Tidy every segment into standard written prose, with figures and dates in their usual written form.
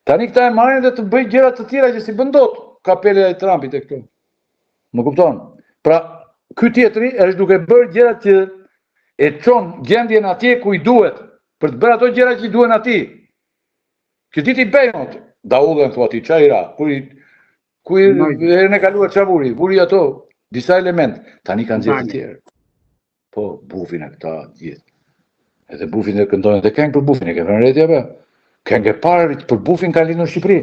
Tani këta e marrin dhe të bëjnë gjëra të tjera që si bën dot kapela e Trumpit e këtu. Më kupton? Pra, ky tjetri është duke bërë gjëra që e çon gjendjen atje ku i duhet, për të bërë ato gjëra që i duhen atij. Që ti ti bëjmë, daullën thua ti çfarë ira, ku i herën e kaluar çavuri, vuri ato disa element, tani kanë gjë të tjerë. Po, bufin e këta gjithë. Edhe bufin e këndojnë dhe këngë për bufin, e ke vënë reti apo? Këngë e parë për bufin ka lindur në Shqipëri.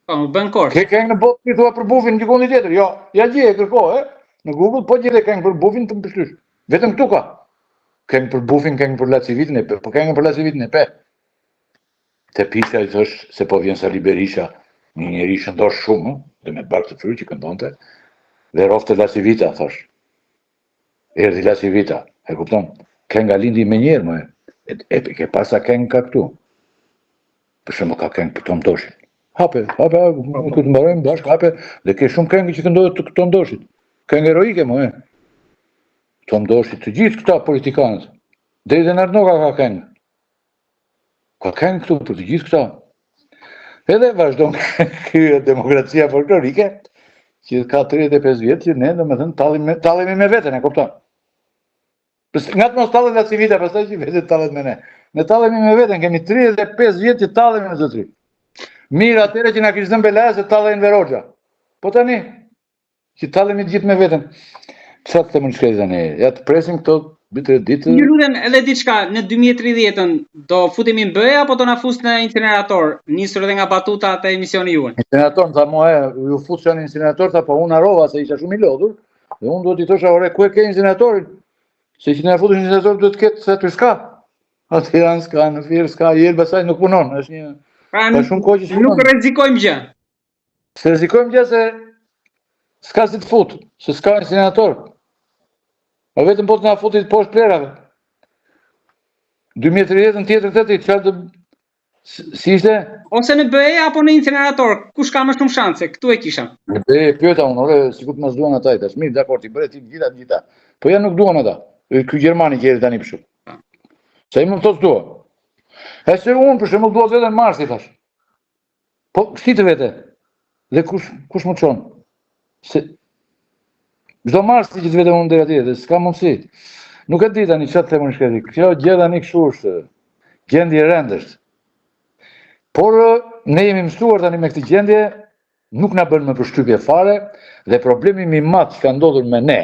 Po, më bën korç. Ke këngë në botë ti thua për bufin gjikondi tjetër. Jo, ja gje e kërko, në Google po gjetë këngë për bufin të mbështysh. Vetëm këtu ka. Këngë për bufin, këngë për Lacivitin e pe, po këngë për Lacivitin e pe. Te Pisha i thosh se po vjen Sali Berisha, një njeri shëndosh shumë, dhe me barkë të fryr që këndonte, dhe rofte Lacivita, thosh. Erdhi Lacivita, e kupton? Kënga lindi me njerë, më e ke pasa këngë ka këtu. Për shembull ka këngë për Tom Doshit. Hape, ku të mbarojmë bashkë, hape, dhe ke shumë këngë që këndohet të Tom Doshit. Këngë heroike, më Tom Doshit, të gjithë këta politikanët. Deri dhe Narnoka ka këngë. Ka këngë këtu për të gjithë këta. Edhe vazhdon kjo demokracia folklorike, që ka 35 vjetë që ne, domethënë, tallemi me veten, e kupton? Nga të mos tallet Lacivita, pastaj që vetë tallet me ne. Ne tallemi me veten, kemi 35 vjetë që tallemi me zotëri. Mirë atëre që na kishte dhënë Belaja se tallen Veroxha. Po tani, që tallemi gjithë me veten. Çfarë të mund shkëj tani? Ja të presim këto ditë. Ju lutem edhe diçka, në 2030-ën do futemi në BE apo do na fus në incinerator? Nisur edhe nga batutat e emisioni juaj. Incinerator, tha mua, ju fut në incinerator, tha po unë harrova se isha shumë i lodhur, dhe unë duhet i thosha, ore, ku e ke incineratorën? Se që na futur në incinerator duhet të ketë se aty s'ka. Aty janë s'ka, në Fier s'ka, Jelba saj nuk punon, është një pra shumë kohë që nuk rrezikojmë gjë. Se rrezikojmë gjë se s'ka si të fut, se s'ka incinerator. A vetëm po të na futit poshtë plerave. 2030 tjetër të ti, çfarë të si ishte? Ose në BE apo në incinerator, kush ka më shumë shanse? Këtu e kisha. Në BE pyeta unë, ore, sikur të mos duan ata, tash mirë, dakor, ti bëre ti gjitha. Po ja nuk duan ata. Ky Gjermani që erdhi tani për shkak. Se i më thos dua. E se unë për shembull dua vetëm Marsi thash. Po shtitë vete. Dhe kush më çon? Se çdo Marsi që të vete unë deri atje, dhe s'ka mundësi. Nuk e di tani çfarë të them unë shkëti. Kjo gjë tani kështu është. Gjendje e rëndësht. Por ne jemi mësuar tani me këtë gjendje, nuk na bën më përshtypje fare dhe problemi më i madh që ka ndodhur me ne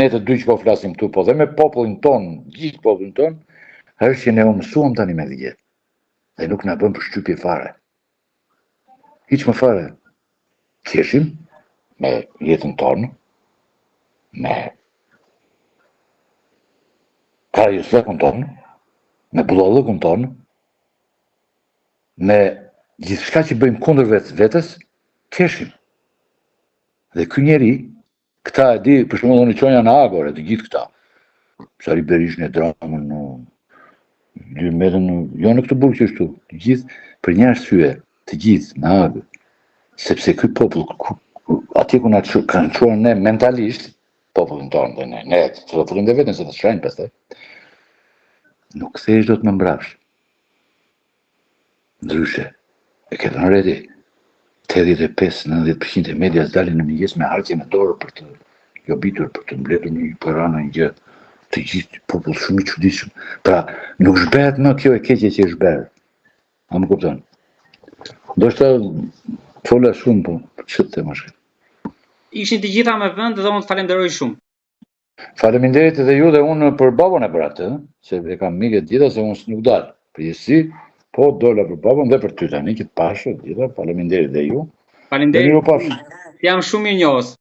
të dy që po flasim këtu, po dhe me popullin ton, gjithë popullin ton, është që ne u mësuam tani me këtë gjë. Dhe nuk na bën përshtypje fare. Hiç më fare. Qeshim me jetën tonë, me karajësllëkun tonë, me bullallëkun tonë, me gjithçka që bëjmë kundër vetes, qeshim. Dhe ky njeri, këta e di, për shembull unë çonja në Agore, të gjithë këta. Sali Berishën e Dramën, dy metën, jo në këtë burg që ashtu, të gjithë për një arsye, të gjithë në Agë, sepse ky popull atje ku na kanë çuar ne mentalisht, popullin tonë dhe ne të do futim dhe vetën se të shrajnë pastaj. Nuk kthehesh dot më mbrapsht. Ndryshe, e ke dhënë reti, 85-90% e medias dalin në mëngjes me harqe në dorë për të jobitur, për të mbledhur një përana, një gjë, të gjithë popull shumë i çuditshëm. Pra, nuk zhbehet më kjo e keqe që zhbehet. A më kupton? Ndoshta fola shumë, po ç'të them ashtu. Ishin të gjitha me vend dhe unë të falenderoj shumë. Faleminderit edhe ju dhe unë për babon e për atë, se e kam mikë të gjitha se unë nuk dal. Përgjithësi, po dola për babon dhe për ty tani që të pashë, gjitha, faleminderit dhe ju. Faleminderit. Jam shumë mirënjohës.